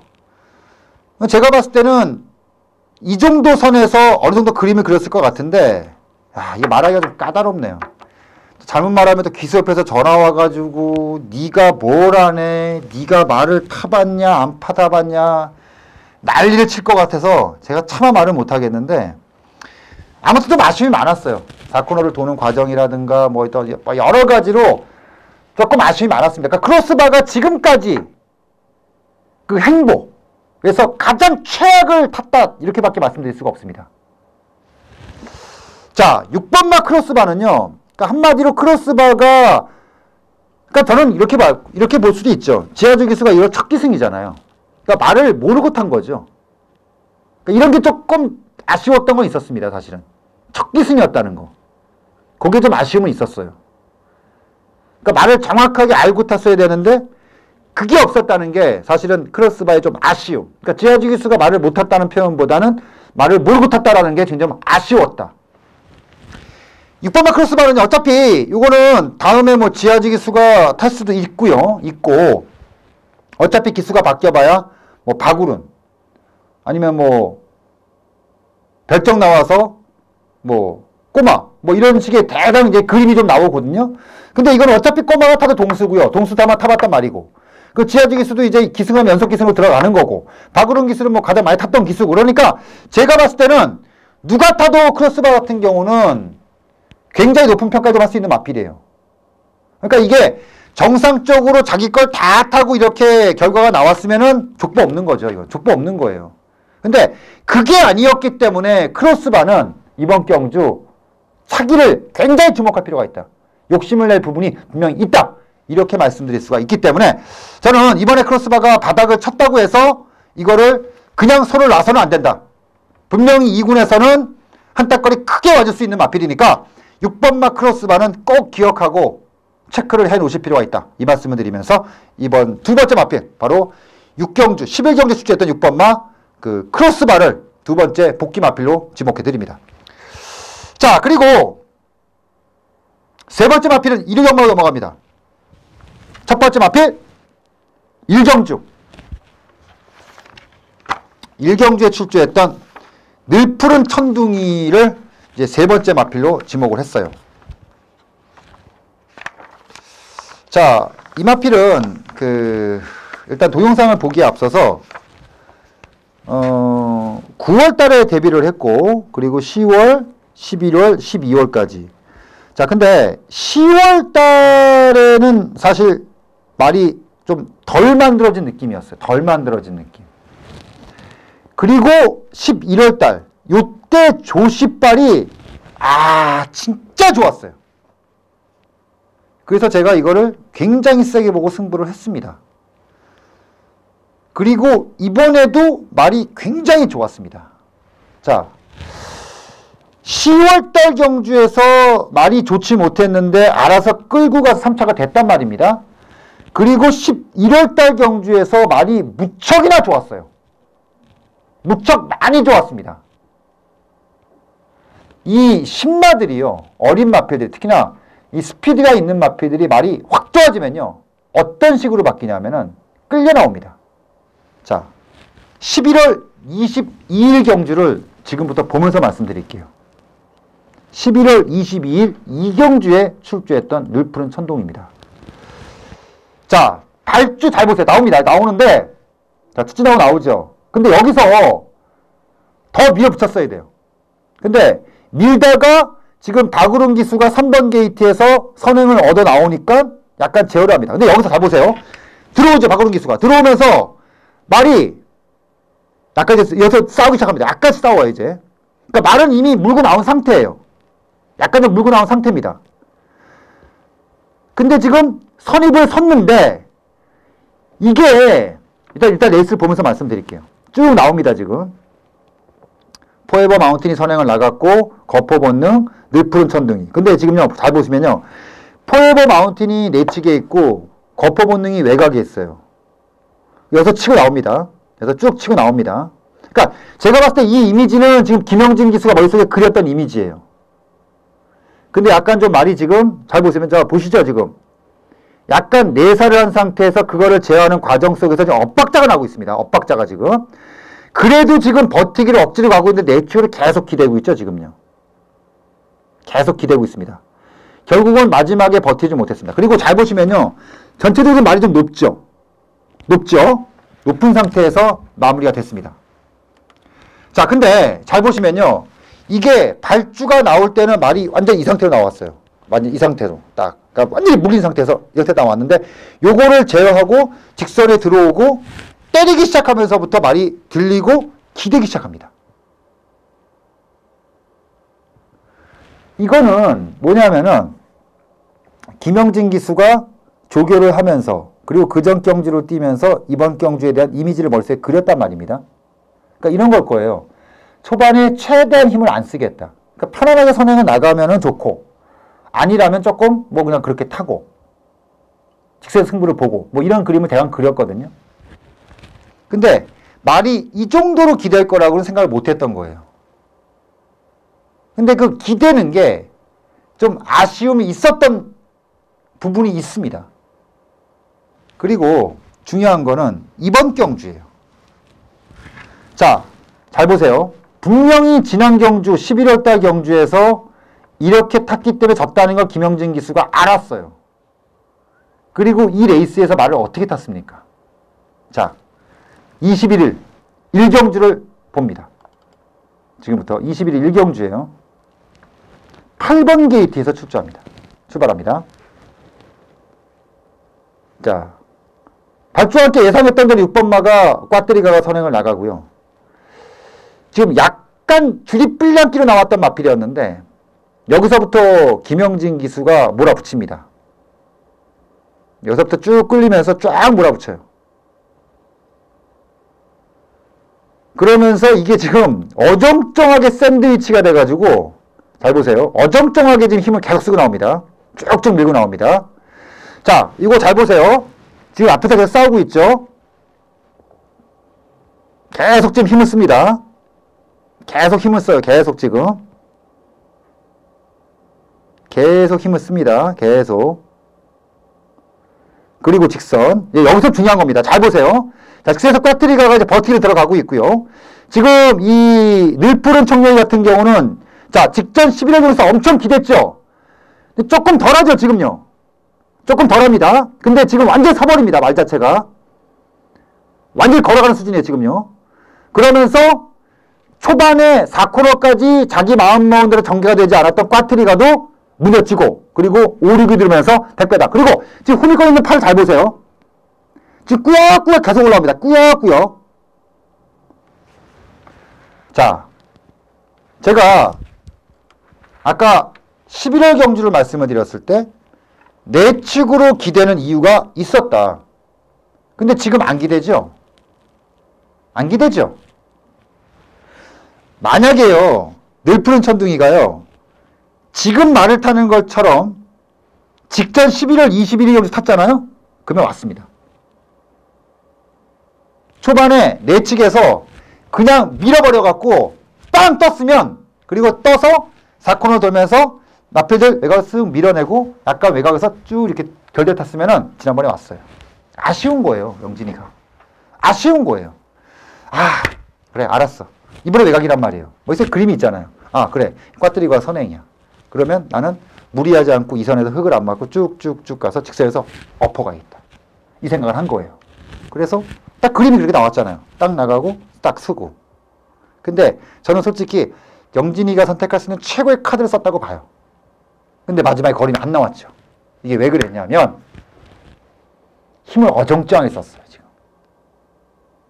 제가 봤을 때는 이 정도 선에서 어느 정도 그림을 그렸을 것 같은데, 야, 이게 말하기가 좀 까다롭네요. 잘못 말하면 또 기수 옆에서 전화 와가지고 네가 뭘 하네, 네가 말을 타봤냐 안 타봤냐 난리를 칠 것 같아서 제가 차마 말을 못 하겠는데, 아무튼 좀 아쉬움이 많았어요. 4코너를 도는 과정이라든가 뭐 여러 가지로 조금 아쉬움이 많았습니다. 그러니까 크로스바가 지금까지 그 행보에서 가장 최악을 탔다 이렇게밖에 말씀드릴 수가 없습니다. 자, 6번마 크로스바는요. 그러니까 한마디로 크로스바가, 그러니까 저는 이렇게 볼 수도 있죠. 지하주 기수가 이거 첫 기승이잖아요. 그러니까 말을 모르고 탄 거죠. 그러니까 이런 게 조금 아쉬웠던 건 있었습니다, 사실은. 첫 기승이었다는 거. 거기에 좀 아쉬움은 있었어요. 그러니까 말을 정확하게 알고 탔어야 되는데 그게 없었다는 게 사실은 크로스바의 좀 아쉬움. 그러니까 지하주 기수가 말을 못 탔다는 표현보다는 말을 모르고 탔다라는 게 굉장히 아쉬웠다. 6번마 크로스바는 어차피 이거는 다음에 뭐 지하주 기수가 탈 수도 있고 어차피 기수가 바뀌어봐야 뭐 박우른 아니면 뭐 별정 나와서 뭐 꼬마 뭐 이런 식의 대단한 이제 그림이 좀 나오거든요. 근데 이건 어차피 꼬마가 타도 동수고요. 동수 다만 타봤단 말이고. 그 지하주 기수도 이제 기승하면 연속 기승으로 들어가는 거고. 박우른 기수는 뭐 가장 많이 탔던 기수고. 그러니까 제가 봤을 때는 누가 타도 크로스바 같은 경우는 굉장히 높은 평가를 받을 수 있는 마필이에요. 그러니까 이게 정상적으로 자기 걸 다 타고 이렇게 결과가 나왔으면은 족보 없는 거죠. 이거 족보 없는 거예요. 근데 그게 아니었기 때문에 크로스바는 이번 경주 차기를 굉장히 주목할 필요가 있다. 욕심을 낼 부분이 분명히 있다. 이렇게 말씀드릴 수가 있기 때문에 저는 이번에 크로스바가 바닥을 쳤다고 해서 이거를 그냥 손을 놔서는 안 된다. 분명히 2군에서는 한따거리 크게 와줄 수 있는 마필이니까 6번마 크로스바는 꼭 기억하고 체크를 해 놓으실 필요가 있다. 이 말씀을 드리면서 이번 두 번째 마필 바로 6경주 11경주 출제했던 6번마 그 크로스바를 두 번째 복귀 마필로 지목해 드립니다. 자, 그리고 세 번째 마필은 1경마로 넘어갑니다. 첫 번째 마필 1경주 1경주에 출제했던 늘푸른 천둥이를 이제 세 번째 마필로 지목을 했어요. 자, 이 마필은 일단 동영상을 보기에 앞서서 9월 달에 데뷔를 했고 그리고 10월, 11월, 12월까지. 자, 근데 10월 달에는 사실 말이 좀 덜 만들어진 느낌이었어요. 덜 만들어진 느낌. 그리고 11월 달 요때 조시발이 진짜 좋았어요. 그래서 제가 이거를 굉장히 세게 보고 승부를 했습니다. 그리고 이번에도 말이 굉장히 좋았습니다. 자, 10월달 경주에서 말이 좋지 못했는데 알아서 끌고 가서 3차가 됐단 말입니다. 그리고 11월달 경주에서 말이 무척이나 좋았어요. 무척 많이 좋았습니다. 이 신마들이요, 어린 마필들, 특히나 이 스피드가 있는 마필들이 말이 확 좋아지면요, 어떤 식으로 바뀌냐면은 끌려 나옵니다. 자, 11월 22일 경주를 지금부터 보면서 말씀드릴게요. 11월 22일 이경주에 출주했던 늘푸른 천둥입니다. 자, 발주 잘 보세요. 나옵니다. 나오는데, 자, 특진하고 나오죠. 근데 여기서 더 밀어붙였어야 돼요. 근데 밀다가 지금 박우른 기수가 3번 게이트에서 선행을 얻어 나오니까 약간 제어를 합니다. 근데 여기서 잘 보세요. 들어오죠, 박우른 기수가. 들어오면서 말이 약간 이제 여기서 싸우기 시작합니다. 약간 싸워요, 이제. 그러니까 말은 이미 물고 나온 상태예요. 약간 좀 물고 나온 상태입니다. 근데 지금 선입을 섰는데 이게 일단 레이스를 보면서 말씀드릴게요. 쭉 나옵니다. 지금 포에버 마운틴이 선행을 나갔고 거포 본능, 늘푸른 천둥이. 근데 지금요 잘 보시면요 포에버 마운틴이 내측에 있고 거포 본능이 외곽에 있어요. 여기서 치고 나옵니다. 여기서 쭉 치고 나옵니다. 그러니까 제가 봤을 때 이 이미지는 지금 김영진 기수가 머릿속에 그렸던 이미지예요. 근데 약간 좀 말이 지금 잘 보시면 자 보시죠 지금 약간 내사를 한 상태에서 그거를 제어하는 과정 속에서 지금 엇박자가 나고 있습니다. 엇박자가 지금. 그래도 지금 버티기를 억지로 가고 있는데 내추를 계속 기대고 있죠 지금요. 계속 기대고 있습니다. 결국은 마지막에 버티지 못했습니다. 그리고 잘 보시면요 전체적으로 말이 좀 높죠. 높은 상태에서 마무리가 됐습니다. 자 근데 잘 보시면요 이게 발주가 나올 때는 말이 완전 이 상태로 나왔어요. 완전 이 상태로 딱 그러니까 완전히 물린 상태에서 이렇게 나왔는데 요거를 제어하고 직선에 들어오고 때리기 시작하면서부터 말이 들리고 기대기 시작합니다. 이거는 뭐냐면은 김영진 기수가 조교를 하면서 그리고 그전 경주를 뛰면서 이번 경주에 대한 이미지를 머릿속에 그렸단 말입니다. 그러니까 이런 걸 거예요. 초반에 최대한 힘을 안 쓰겠다. 그러니까 편안하게 선행을 나가면은 좋고 아니라면 조금 뭐 그냥 그렇게 타고 직선 승부를 보고 뭐 이런 그림을 대강 그렸거든요. 근데 말이 이 정도로 기댈 거라고는 생각을 못 했던 거예요. 근데 그 기대는 게 좀 아쉬움이 있었던 부분이 있습니다. 그리고 중요한 거는 이번 경주예요. 자, 잘 보세요. 분명히 지난 경주 11월달 경주에서 이렇게 탔기 때문에 졌다는 걸 김영진 기수가 알았어요. 그리고 이 레이스에서 말을 어떻게 탔습니까? 자, 21일 1경주를 봅니다. 지금부터 21일 1경주예요. 8번 게이트에서 출발합니다. 자, 발주와 함께 예상했던 대로 6번마가 꽈뜨리가가 선행을 나가고요. 지금 약간 줄이 뿔량기로 나왔던 마필이었는데 여기서부터 김영진 기수가 몰아붙입니다. 여기서부터 쭉 끌리면서 쫙 몰아붙여요. 그러면서 이게 지금 어정쩡하게 샌드위치가 돼가지고 잘 보세요. 어정쩡하게 지금 힘을 계속 쓰고 나옵니다. 쭉쭉 밀고 나옵니다. 자, 이거 잘 보세요. 지금 앞에서 계속 싸우고 있죠. 계속 지금 힘을 씁니다. 계속 힘을 써요. 계속 지금. 계속 힘을 씁니다. 계속. 그리고 직선. 여기서 중요한 겁니다. 잘 보세요. 자, 직선에서 꽈트리가가 이제 버티기를 들어가고 있고요. 지금 이 늘푸른 청룡이 같은 경우는 자, 직전 11월 경에서 엄청 기댔죠. 근데 조금 덜하죠, 지금요. 조금 덜합니다. 근데 지금 완전 서버립니다, 말 자체가. 완전히 걸어가는 수준이에요, 지금요. 그러면서 초반에 4코너까지 자기 마음먹은 대로 전개가 되지 않았던 꽈트리가도 무너지고 그리고 오르기 들으면서 백배다. 그리고 지금 후미권 있는 팔 잘 보세요. 지금 꾸역꾸역 계속 올라옵니다. 꾸역꾸역. 자, 제가 아까 11월 경주를 말씀을 드렸을 때 내측으로 기대는 이유가 있었다. 근데 지금 안 기대죠? 안 기대죠? 만약에요, 늘푸른 천둥이가요, 지금 말을 타는 것처럼 직전 11월 21일 경주 탔잖아요? 그러면 왔습니다. 초반에 내측에서 그냥 밀어버려갖고 빵 떴으면, 그리고 떠서 4코너 돌면서 나필들 외곽을 쓱 밀어내고 약간 외곽에서 쭉 이렇게 결대 탔으면은 지난번에 왔어요. 아쉬운 거예요, 영진이가. 아쉬운 거예요. 아, 그래, 알았어. 이번에 외곽이란 말이에요. 여기서 그림이 있잖아요. 아, 그래, 꽈트리가 선행이야. 그러면 나는 무리하지 않고 이 선에서 흙을 안 맞고 쭉쭉쭉 가서 직선에서 어퍼가 있다. 이 생각을 한 거예요. 그래서 딱 그림이 그렇게 나왔잖아요. 딱 나가고 딱 쓰고. 근데 저는 솔직히 영진이가 선택할 수 있는 최고의 카드를 썼다고 봐요. 근데 마지막에 거리는 안 나왔죠. 이게 왜 그랬냐면 힘을 어정쩡하게 썼어요. 지금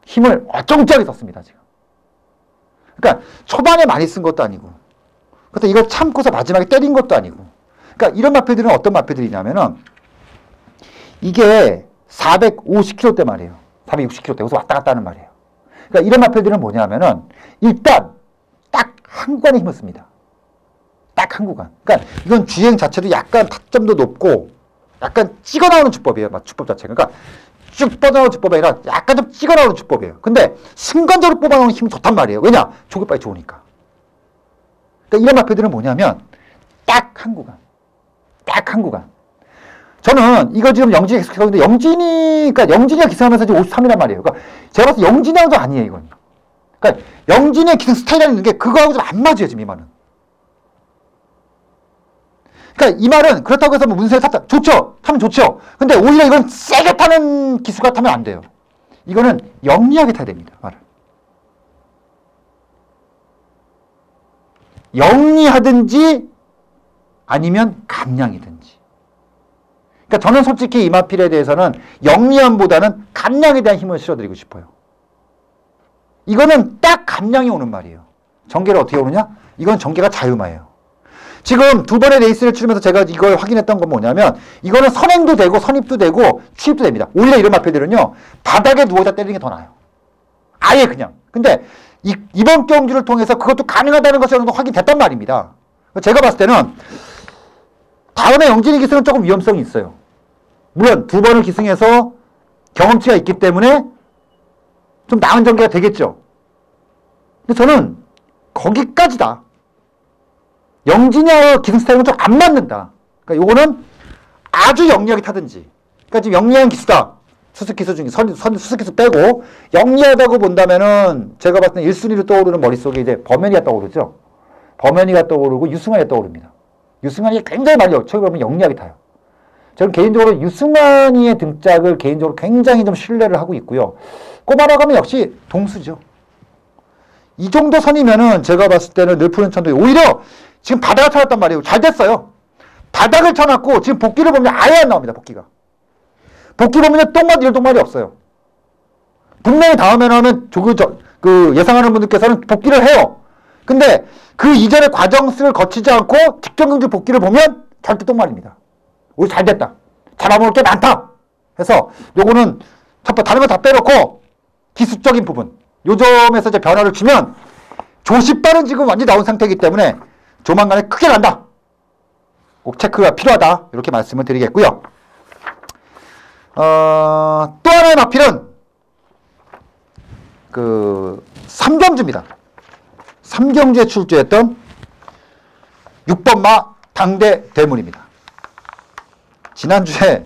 힘을 어정쩡하게 썼습니다. 지금 그러니까 초반에 많이 쓴 것도 아니고, 그것도 이걸 참고서 마지막에 때린 것도 아니고. 그러니까 이런 마필들은 어떤 마필들이냐면은 이게 450km대 말이에요. 460km대. 여기서 왔다 갔다 하는 말이에요. 그러니까 이런 마필들은 뭐냐면은 일단 딱 한 구간에 힘을 씁니다. 딱 한 구간. 그러니까 이건 주행 자체도 약간 타점도 높고 약간 찍어 나오는 주법이에요. 주법 자체가. 그러니까 쭉 뻗어나오는 주법이 아니라 약간 좀 찍어 나오는 주법이에요. 근데 순간적으로 뽑아나오는 힘이 좋단 말이에요. 왜냐? 조급빨이 좋으니까. 그러니까 이런 마필들은 뭐냐면 딱 한 구간. 딱 한 구간. 저는 이거 지금 영진이 계속 하고 있는데 그러니까 영진이가 기승하면서 지금 53이란 말이에요. 그러니까 제가 봤을 때 영진이랑도 아니에요, 이건. 그러니까 영진이의 기승 스타일이라는 게 그거하고 좀 안 맞아요, 지금 이 말은. 그러니까 이 말은 그렇다고 해서 뭐 문세를 탔다. 좋죠. 타면 좋죠. 근데 오히려 이건 세게 타는 기수가 타면 안 돼요. 이거는 영리하게 타야 됩니다, 말을. 영리하든지 아니면 감량이든지. 그러니까 저는 솔직히 이 마필에 대해서는 영리함보다는 감량에 대한 힘을 실어드리고 싶어요. 이거는 딱 감량이 오는 말이에요. 전개를 어떻게 오느냐? 이건 전개가 자유마예요. 지금 두 번의 레이스를 치르면서 제가 이걸 확인했던 건 뭐냐면 이거는 선행도 되고 선입도 되고 취입도 됩니다. 오히려 이런 마필들은요. 바닥에 누워있다 때리는 게 더 나아요. 아예 그냥. 근데 이번 경주를 통해서 그것도 가능하다는 것이 어느 정도 확인됐단 말입니다. 제가 봤을 때는 다음에 영진이 기승은 조금 위험성이 있어요. 물론 두 번을 기승해서 경험치가 있기 때문에 좀 나은 전개가 되겠죠. 근데 저는 거기까지다. 영진이와 기승 스타일은 좀 안 맞는다. 그러니까 요거는 아주 영리하게 타든지. 그러니까 지금 영리한 기수다. 수습기수 중에 수습기수 빼고 영리하다고 본다면은 제가 봤을 때 1순위로 떠오르는 머릿속에 이제 범현이가 떠오르죠. 범현이가 떠오르고 유승환이 떠오릅니다. 유승환이 굉장히 많이 어떻게 보면 영리하게 타요. 저는 개인적으로 유승환이의 등짝을 개인적으로 굉장히 좀 신뢰를 하고 있고요. 꼽아라 가면 역시 동수죠. 이 정도 선이면은 제가 봤을 때는 늘 푸른 천도 오히려 지금 바닥을 쳐놨단 말이에요. 잘 됐어요. 바닥을 쳐놨고 지금 복귀를 보면 아예 안 나옵니다. 복귀가. 복귀 보면 똥말이 똥말이 없어요. 분명히 다음에는 예상하는 분들께서는 복귀를 해요. 근데 그 이전의 과정을 거치지 않고 직전 경주 복귀를 보면 절대 똥말입니다. 우리 잘 됐다. 잡아먹을 게 많다. 해서 요거는 다른 거 다 빼놓고 기술적인 부분 요 점에서 이제 변화를 주면 조시발은 지금 완전히 나온 상태이기 때문에 조만간에 크게 난다. 꼭 체크가 필요하다. 이렇게 말씀을 드리겠고요. 또 하나의 마필은 삼경주입니다. 삼경주에 출주했던 6번마 당대 대문입니다. 지난주에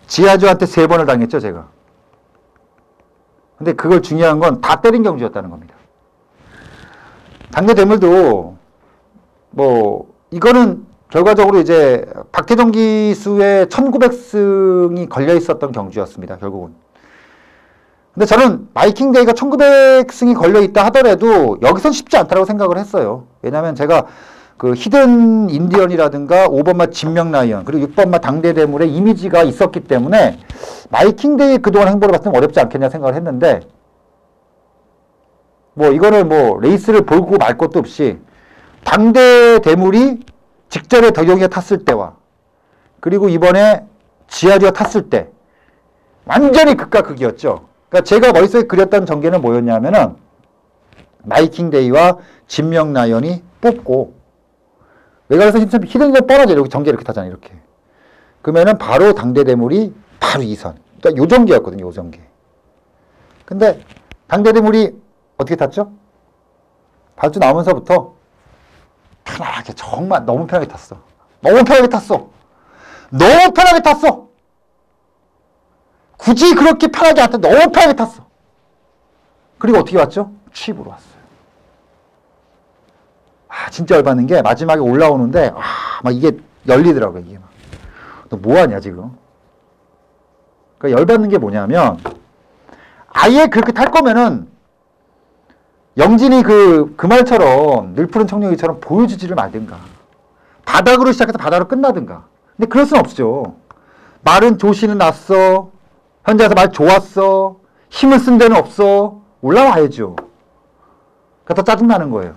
지하주한테 3번을 당했죠, 제가. 근데 그걸 중요한 건 다 때린 경주였다는 겁니다. 당대 대물도 이거는 결과적으로 이제 박태종 기수의 1900승이 걸려 있었던 경주였습니다, 결국은. 근데 저는 마이킹데이가 1900승이 걸려 있다 하더라도 여기선 쉽지 않다고 생각을 했어요. 왜냐하면 제가 히든 인디언이라든가 5번마 진명라이언 그리고 6번마 당대대물의 이미지가 있었기 때문에 마이킹데이 그동안 행보를 봤을 때 어렵지 않겠냐 생각을 했는데 이거는 레이스를 볼고 말 것도 없이 당대대물이 직전에 덕용이가 탔을 때와 그리고 이번에 지하주가 탔을 때 완전히 극과 극이었죠. 그러니까 제가 머릿속에 그렸던 전개는 뭐였냐면은 마이킹데이와 진명라이언이 뽑고 외곽에서 히든이 뻔하죠. 이렇게 전개 이렇게 타잖아요. 이렇게. 그러면은 바로 당대대물이 바로 2선. 그러니까 요 전개였거든요. 요 전개. 근데 당대대물이 어떻게 탔죠? 발주 나오면서부터 편하게 정말 너무 편하게 탔어. 너무 편하게 탔어. 너무 편하게 탔어. 굳이 그렇게 편하게 안 탔어. 너무 편하게 탔어. 그리고 어떻게 왔죠? 취입으로 왔어요. 진짜 열받는 게 마지막에 올라오는데 막 이게 열리더라고요. 이게 막. 너 뭐하냐 지금. 그러니까 열받는 게 뭐냐면 아예 그렇게 탈 거면은 영진이 그 말처럼 늘 푸른 청룡이처럼 보여주지를 말든가 바닥으로 시작해서 바닥으로 끝나든가. 근데 그럴 순 없죠. 말은 조시는 났어. 현장에서 말 좋았어. 힘을 쓴 데는 없어. 올라와야죠. 그러니까 더 짜증나는 거예요.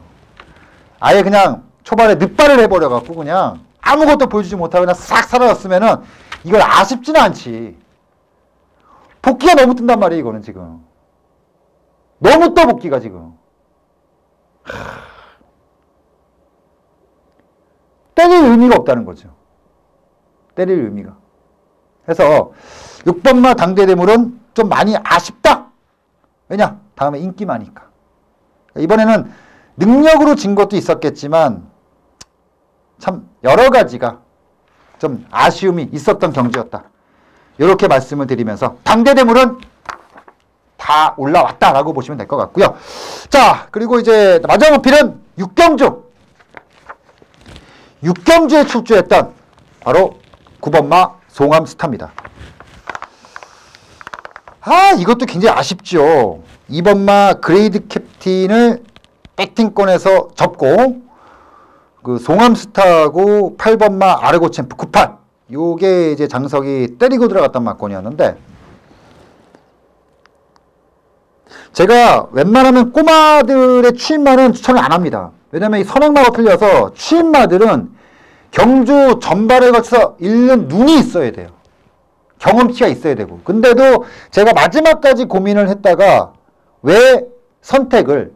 아예 그냥 초반에 늑발을 해버려갖고 그냥 아무것도 보여주지 못하고 그냥 싹 사라졌으면은 이걸 아쉽지는 않지. 복귀가 너무 뜬단 말이에요, 이거는 지금. 너무 떠, 복귀가 지금. 때릴 의미가 없다는 거죠. 때릴 의미가. 그래서 6번마 당대대물은 좀 많이 아쉽다. 왜냐? 다음에 인기 많으니까. 이번에는 능력으로 진 것도 있었겠지만 참 여러 가지가 좀 아쉬움이 있었던 경기였다. 이렇게 말씀을 드리면서 당대대물은 다 올라왔다라고 보시면 될 것 같고요. 자, 그리고 이제 마지막 필은 육경주. 육경주에 출주했던 바로 9번마 송암스타입니다. 이것도 굉장히 아쉽죠. 2번마 그레이드 캡틴을 백팅권에서 접고 그 송암스타하고 8번마 아르고 챔프 98 요게 이제 장석이 때리고 들어갔던 막권이었는데 제가 웬만하면 꼬마들의 추임마는 추천을 안 합니다. 왜냐면 이 선행마가 틀려서 추임마들은 경주 전발에 걸쳐서 읽는 눈이 있어야 돼요. 경험치가 있어야 되고. 근데도 제가 마지막까지 고민을 했다가 왜 선택을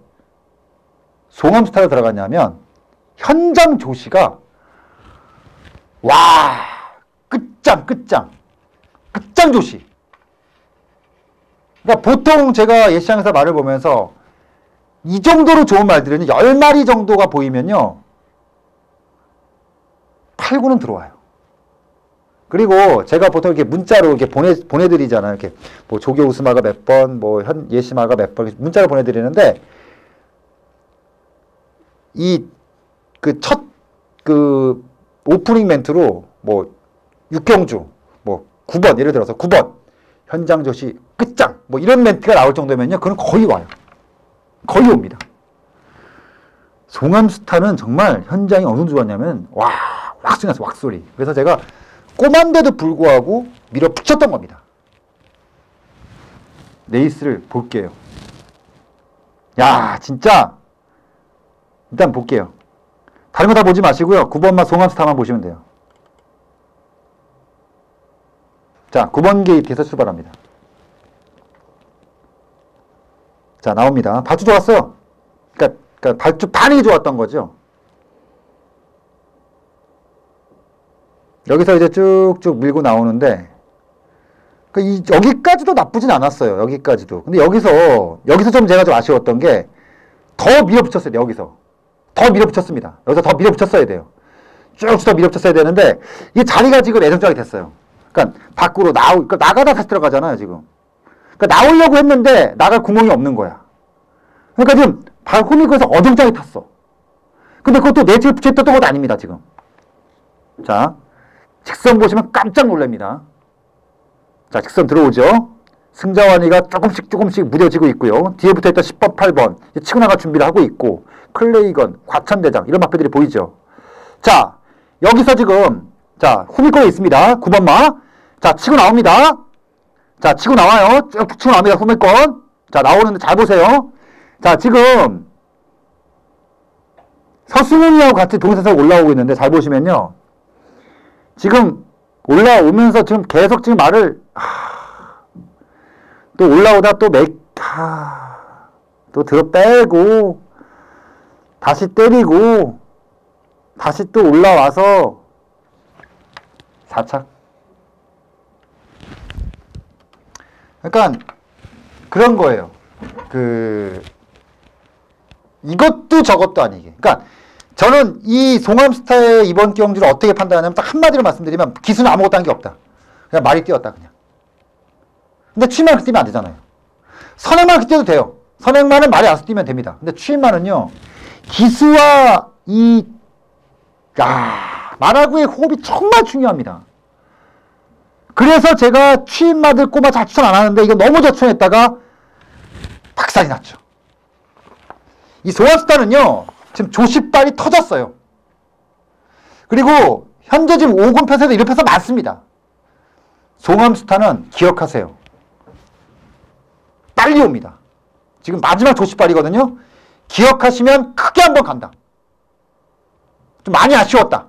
송암스타로 들어갔냐면 현장 조시가 와 끝장 조시. 그러니까 보통 제가 예시장에서 말을 보면서 이 정도로 좋은 말들은 10마리 정도가 보이면요 8구는 들어와요. 그리고 제가 보통 이렇게 문자로 이렇게 보내드리잖아요. 이렇게 뭐 조교 우스마가 몇 번, 뭐 예시마가 몇 번, 문자로 보내드리는데, 그 첫, 오프닝 멘트로 뭐, 육경주, 뭐, 9번, 예를 들어서 9번, 현장 조시 끝장, 뭐 이런 멘트가 나올 정도면요. 그건 거의 와요. 거의 옵니다. 송암스타는 정말 현장이 어느 정도 좋았냐면, 와, 왁소리 났어, 왁소리. 그래서 제가 꼬만데도 불구하고 밀어붙였던 겁니다. 레이스를 볼게요. 야, 진짜 일단 볼게요. 다른 거 다 보지 마시고요. 9번만 송암스타만 보시면 돼요. 자, 9번 게이트에서 출발합니다. 자, 나옵니다. 발주 좋았어요. 그러니까 발주 반응이 좋았던 거죠. 여기서 이제 쭉쭉 밀고 나오는데 여기까지도 나쁘진 않았어요. 여기까지도. 근데 여기서 좀 제가 좀 아쉬웠던 게 더 밀어붙였어야 돼요. 여기서 더 밀어붙였습니다. 여기서 더 밀어붙였어야 돼요. 쭉 더 밀어붙였어야 되는데 이 자리가 지금 애정장이 됐어요. 그러니까 밖으로 그러니까 나가다 다시 들어가잖아요. 지금. 그러니까 나오려고 했는데 나갈 구멍이 없는 거야. 그러니까 지금 호미코에서 어정장이 탔어. 근데 그것도 네트에 붙여있던 것도 아닙니다. 지금. 자, 직선 보시면 깜짝 놀랍니다. 자, 직선 들어오죠. 승자완이가 조금씩 무뎌지고 있고요. 뒤에 붙어있던 10번, 8번 치고 나갈 준비를 하고 있고 클레이건, 과천대장 이런 마표들이 보이죠. 자, 여기서 지금 자 후미권에 있습니다. 9번마. 자, 치고 나옵니다. 자, 치고 나와요. 쭉 치고 나옵니다. 후미권. 자, 나오는데 잘 보세요. 자, 지금 서승훈이하고 같이 동선에서 올라오고 있는데 잘 보시면요. 지금 올라오면서 지금 계속 지금 말을 또 올라오다 또 또 들어 빼고 다시 때리고 다시 또 올라와서 4착. 그러니까 그런 거예요. 이것도 저것도 아니게. 그러니까 저는 이 송암스타의 이번 경주를 어떻게 판단하냐면 딱 한마디로 말씀드리면 기수는 아무것도 한 게 없다. 그냥 말이 뛰었다 그냥. 근데 추임만 그렇게 뛰면 안 되잖아요. 선행만 그렇게 뛰어도 돼요. 선행만은 말이 안서 뛰면 됩니다. 근데 추임만은요. 기수와 말하고의 호흡이 정말 중요합니다. 그래서 제가 추임마들 꼬마 잘 추천 안 하는데 이거 너무 저추천했다가 박살이 났죠. 이 송암스타는요. 지금 조시발이 터졌어요. 그리고 현재 지금 5군 편세도 이런 편서 많습니다. 송암스타는 기억하세요. 빨리 옵니다. 지금 마지막 조시발이거든요. 기억하시면 크게 한번 간다. 좀 많이 아쉬웠다.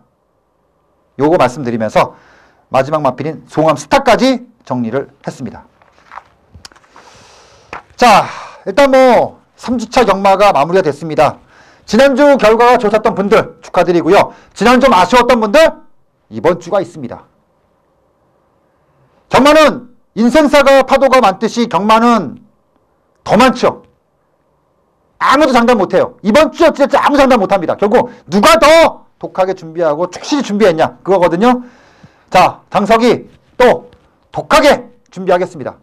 요거 말씀드리면서 마지막 마필인 송암 스타까지 정리를 했습니다. 자, 일단 뭐 3주차 경마가 마무리가 됐습니다. 지난주 결과가 좋았던 분들 축하드리고요. 지난주 좀 아쉬웠던 분들 이번 주가 있습니다. 경마는 인생사가 파도가 많듯이 경마는 더 많죠. 아무도 장담 못해요. 이번 주 어찌됐든 아무 장담 못합니다. 결국 누가 더 독하게 준비하고 축실이 준비했냐 그거거든요. 자, 장석이 또 독하게 준비하겠습니다.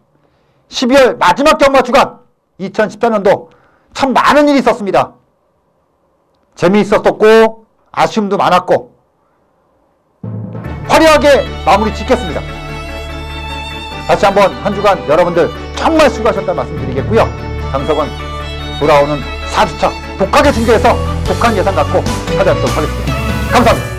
12월 마지막 경마 주간 2014년도 참 많은 일이 있었습니다. 재미있었고 아쉬움도 많았고 화려하게 마무리 짓겠습니다. 다시 한번 한 주간 여러분들 정말 수고하셨다는 말씀 드리겠고요. 장석은 돌아오는 4주차 독하게 준비해서 독한 예상 갖고 찾아뵙도록 하겠습니다. 감사합니다.